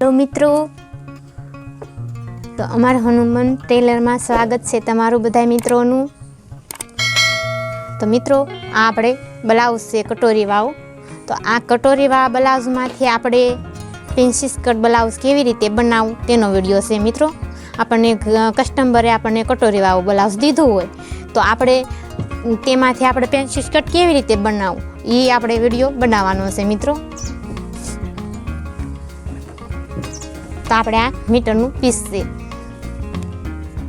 Hello मित्रों, तो अमर Hanuman Taylor में स्वागत है तमारू बधाई मित्रों। तो मित्रों आपणे ब्लाउज से कटोरी वाव, तो आ कटोरी वाव ब्लाउज में आपणे प्रिंसेस कट ब्लाउज केवी रीते बनावू तेनो विडियो है मित्रों। आपने कस्टमरे आपने कटोरी वाव ब्लाउज दीधुं होय तो आपणे तेमांथी आपणे प्रिंसेस कट केवी रीते बनावू ई आपणे विडियो बनाववानो छे मित्रों। तो आपणे आ मीटरनुं पीस छे,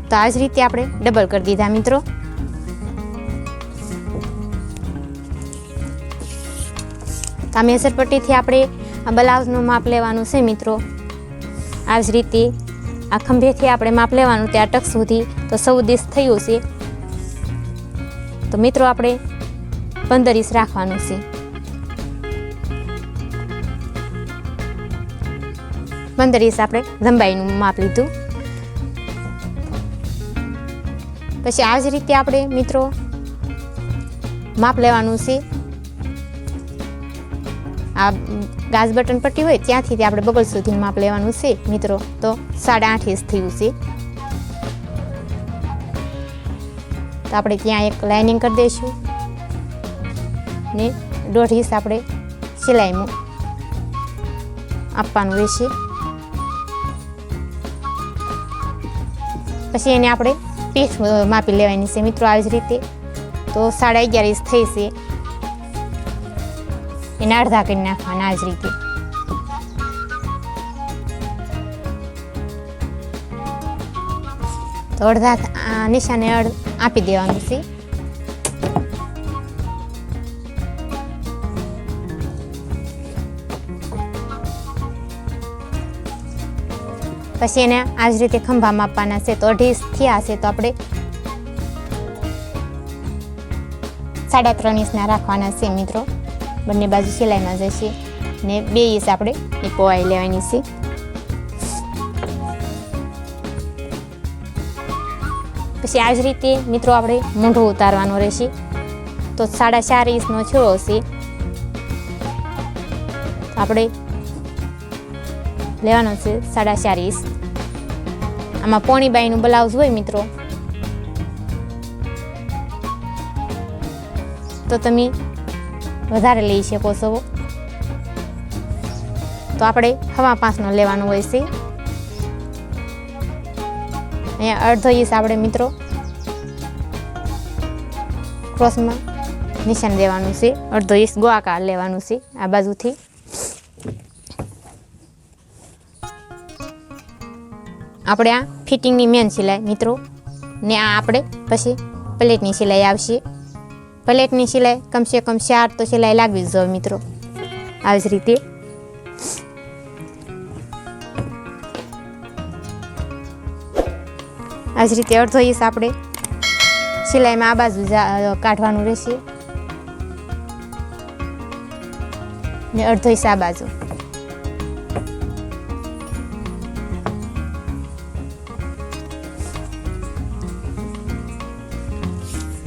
तो आ ज रीते आपणे डबल कर दीधा मित्रों। तो आ मेजर पट्टी थी आपणे आ ब्लाउजनुं माप लेवानुं छे मित्रों। आ ज रीते आ खंभेथी आपणे माप लेवानुं ते आ टक सुधी तो 14 इंच थयुं छे। तो मित्रों आपणे 15 इंच राखवानुं छे। 15 इंच आपणे लंबाईनुं माप लीधुं। पछी आ ज रीते आपणे मित्रों माप लेवानुं छे। आ गाज बटन पट्टी होय त्यांथी आपणे बगल सुधी माप लेवानुं छे मित्रों। तो 8.5 इंच थयुं छे। तो आपणे त्यां एक लाइनिंग कर दईशुं ने 1.5 इंच आपणे सिलाईमां आपवानुं रहेशे। पछी एने आपणे पीठ मापी लेवानी छे मित्रों। आ ज रीते तो 11.5 इंच थई छे, एने अर्धा करी नाखवाना। आ ज रीते तो अर्धा निशाने आपी देवानुं छे। पछी एने आ ज रीते खंभा मापवाना छे। तो 2.5 इंच थया छे तो आपणे 3.5 इंचना राखवाना छे मित्रों। बंने बाजू सिलाईमां जशे ने 2 इंच आपणे ए पહોળાઈ लेवानी छे। पछी आ ज रीते मित्रों आपणे मोढुं उतारवानुं रहेशे। तो 4.5 इंचनो छेड़ो छे, आपणे लेवानो छे 4.5 इंच। आमां पोणी बाईनुं ब्लाउज होय मित्रों तो तमे વધારે લઈ શકો છો। તો આપણે 5.5નો લેવાનો હોય છે। અહીંયા 1/2 इंच આપણે મિત્રો ક્રોસમાં નિશાન દેવાનું છે। 1/2 इंच ગોળાકાર લેવાનું છે આ બાજુથી। આપણે આ ફિટિંગની મેન સિલાઈ મિત્રો ને આ આપણે પછી પ્લેટની સિલાઈ આવશે। प्लेटनी सिलाई कम से कम 4 तो सिलाई लागवी ज जोईए मित्रों। आ ज रीते अर्धो इंच आपणे सिलाई में आ बाजू काढवानुं रहेशे ने अर्धो इंच आ बाजू।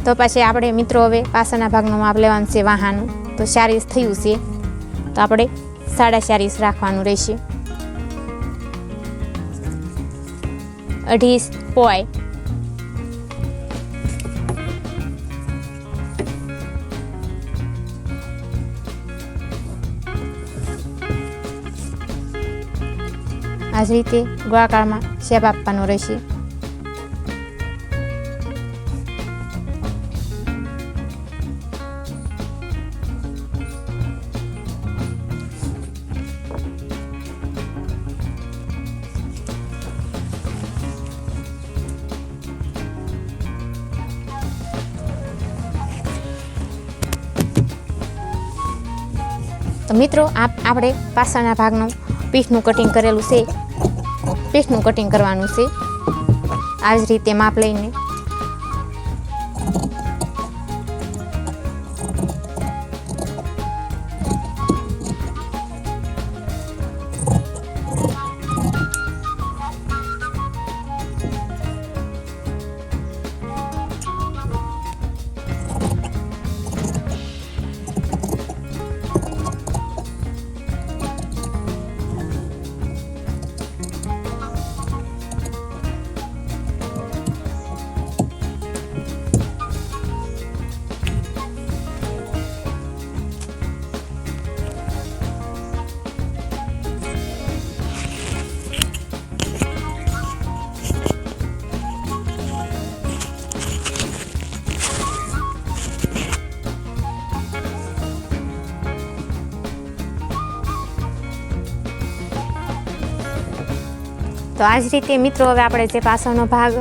तो पाछे आपणे मित्रों हवे पाछळना भागनुं माप लेवानुं छे वाहानुं। तो 4 इंच थयुं छे तो आपणे 4.5 इंच राखवानुं रहेशे। 2.5 इंच पહોળાઈ। आ ज रीते गोळाकारमां शेप आपवानो रहेशे। तो मित्रों आपणे पाछळना भागनुं पीठनुं कटिंग करेलुं छे, पीठनुं कटिंग करवानुं छे। आ ज रीते माप लईने તો આ જ રીતે મિત્રો હવે આપણે જે પાછળનો ભાગ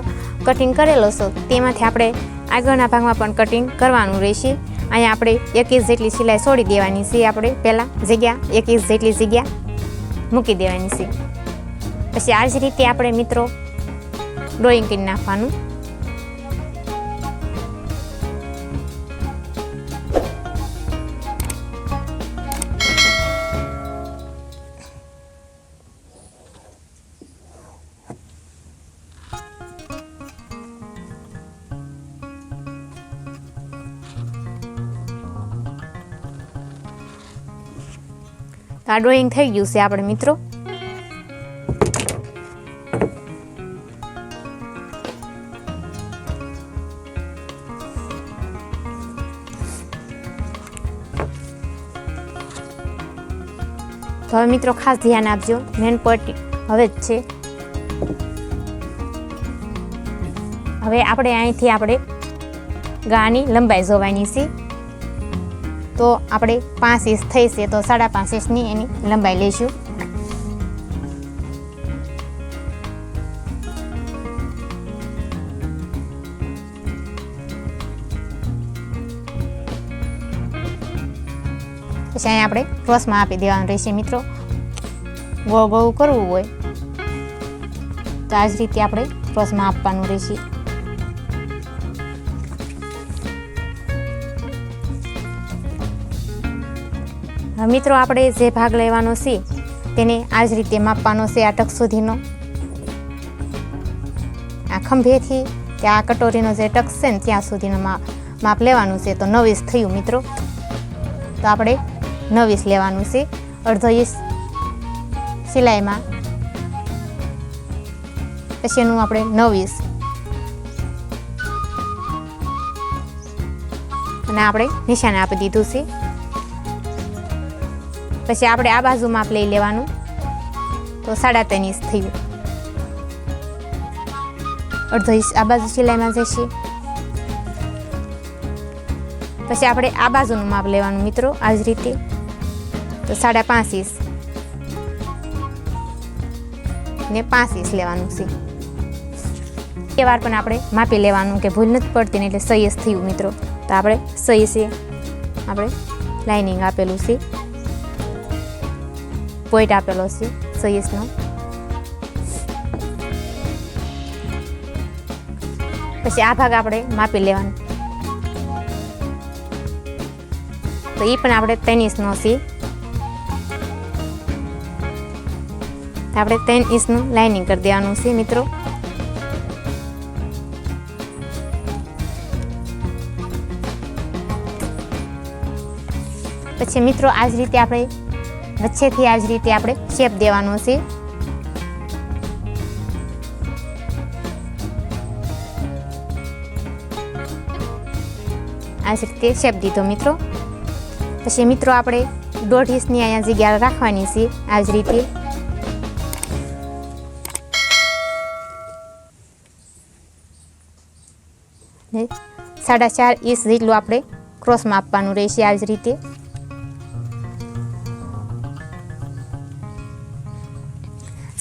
કટિંગ કરેલો છે તેમાંથી આપણે આગળના ભાગમાં પણ કટિંગ કરવાનું રહેશે. અહીંયા આપણે 1 ઇંચ જેટલી સિલાઈ છોડી દેવાની છે. આપણે પહેલાં જગ્યા 1 ઇંચ જેટલી જગ્યા મૂકી દેવાની છે. પછી આ જ રીતે આપણે મિત્રો ડ્રોઈંગ કરી નાખવાનું. આ ડ્રોઈંગ થઈ ગયું છે આપણે મિત્રો. તો હવે મિત્રો ખાસ ધ્યાન આપજો, મેન પટ્ટી હવે જ છે. હવે આપણે અહીંથી આપણે ગાની લંબાઈ જોવાની છે. તો આપણે 5 ઇંચ થઈ છે તો 5.5 ઇંચની એની લંબાઈ લઈશું. પછી અહીંયા આપણે ક્રોસમાં આપી દેવાનું રહેશે મિત્રો. ગોળ ગોળ કરવું હોય તો આ જ રીતે આપણે ક્રોસમાં આપવાનું રહેશે. મિત્રો આપણે જે ભાગ લેવાનો છે તેને આ જ રીતે માપવાનો છે. આ ટક સુધીનો, આ ખંભેથી ત્યાં કટોરીનો જે ટક છે ને ત્યાં સુધીનો માપ લેવાનું છે. તો 9 ઇંચ થયું મિત્રો. તો આપણે 9 ઇંચ લેવાનું છે. 1/2 ઇંચ સિલાઈમાં પછી એનું આપણે 9 ઇંચ અને આપણે નિશાને આપી દીધું છે. પછી આપણે આ બાજુ માપ લઈ લેવાનું. તો 3.5 ઇંચ થયું. 1/2 ઇંચ આ બાજુ સિલાઈમાં જશે. પછી આપણે આ બાજુનું માપ લેવાનું મિત્રો આ જ રીતે. તો 5.5 ઇંચ ને 5 ઇંચ લેવાનું છે. એ વાર પણ આપણે માપી લેવાનું કે ભૂલ નથી પડતી ને, એટલે 6 ઇંચ થયું મિત્રો. તો આપણે 6 ઇંચે આપણે લાઇનિંગ આપેલું છે, પોઈન્ટ આપેલો છે 6 ઇંચનો. પછી આ ભાગ આપણે માપી લેવાનો. તો એ પણ આપણે 3 ઇંચનો છે. આપણે 3 ઇંચનું લાઇનિંગ કરી દેવાનું છે મિત્રો. પછી મિત્રો આ જ રીતે આપણે વચ્ચેથી આ જ રીતે આપણે શેપ દેવાનો છે. આ જ રીતે શેપ દીધો મિત્રો. પછી મિત્રો આપણે 1.5 ઇંચની અહીંયા જગ્યા રાખવાની છે આ જ રીતે. ને 4.5 ઇંચ જેટલું આપણે ક્રોસમાં આપવાનું રહેશે આ જ રીતે.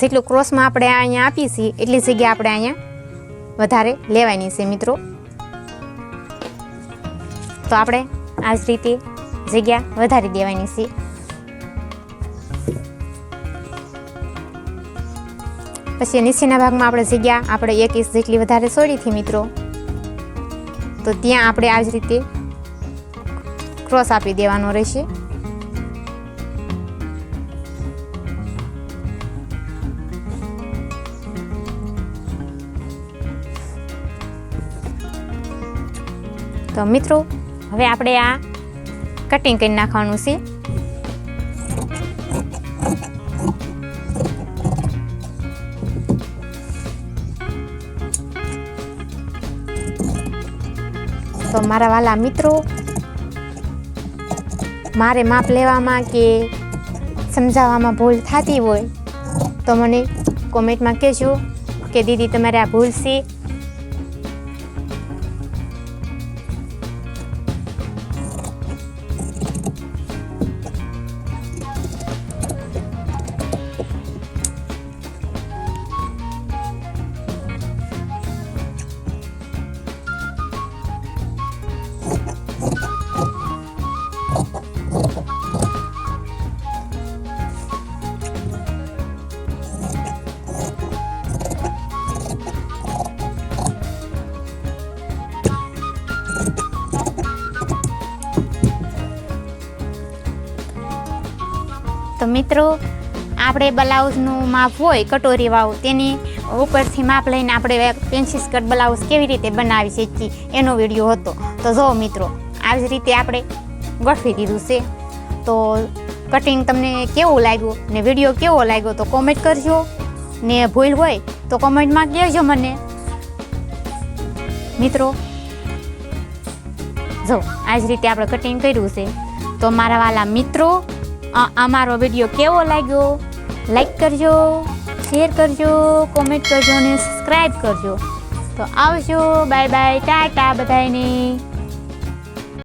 જેટલું ક્રોસમાં આપણે અહીંયા આપી છીએ એટલી જગ્યા આપણે અહીંયા વધારે લેવાની છે મિત્રો. તો આપણે આ જ રીતે જગ્યા વધારી દેવાની છે. પછી નીચેના ભાગમાં આપણે જગ્યા આપણે 1 ઇંચ જેટલી વધારે છોડી હતી મિત્રો. તો ત્યાં આપણે આ જ રીતે ક્રોસ આપી દેવાનો રહેશે. તો મિત્રો હવે આપણે આ કટિંગ કરી નાખવાનું છે. તો મારા વાલા મિત્રો, મારે માપ લેવામાં કે સમજાવવામાં ભૂલ થતી હોય તો મને કોમેન્ટમાં કહેજો કે દીદી તમારે આ ભૂલ છે. તો મિત્રો આપણે બ્લાઉઝનું માપ હોય કટોરી વાળું તેની ઉપરથી માપ લઈને આપણે પેન્સી સ્કર્ટ બ્લાઉઝ કેવી રીતે બનાવી શકીએ એનો વિડીયો હતો. તો જો મિત્રો આવી જ રીતે આપણે ગોઠવી દીધું છે. તો કટિંગ તમને કેવું લાગ્યું ને વિડીયો કેવો લાગ્યો તો કોમેન્ટ કરજો ને ભૂલ હોય તો કોમેન્ટમાં કહેજો મને. મિત્રો જો આ જ રીતે આપણે કટિંગ કર્યું છે. તો મારા વાલા મિત્રો અમારો વિડીયો કેવો લાગ્યો લાઈક કરજો, શેર કરજો, કોમેન્ટ કરજો અને સબસ્ક્રાઈબ કરજો. તો આવજો, બાય બાય, ટાટા બધાને.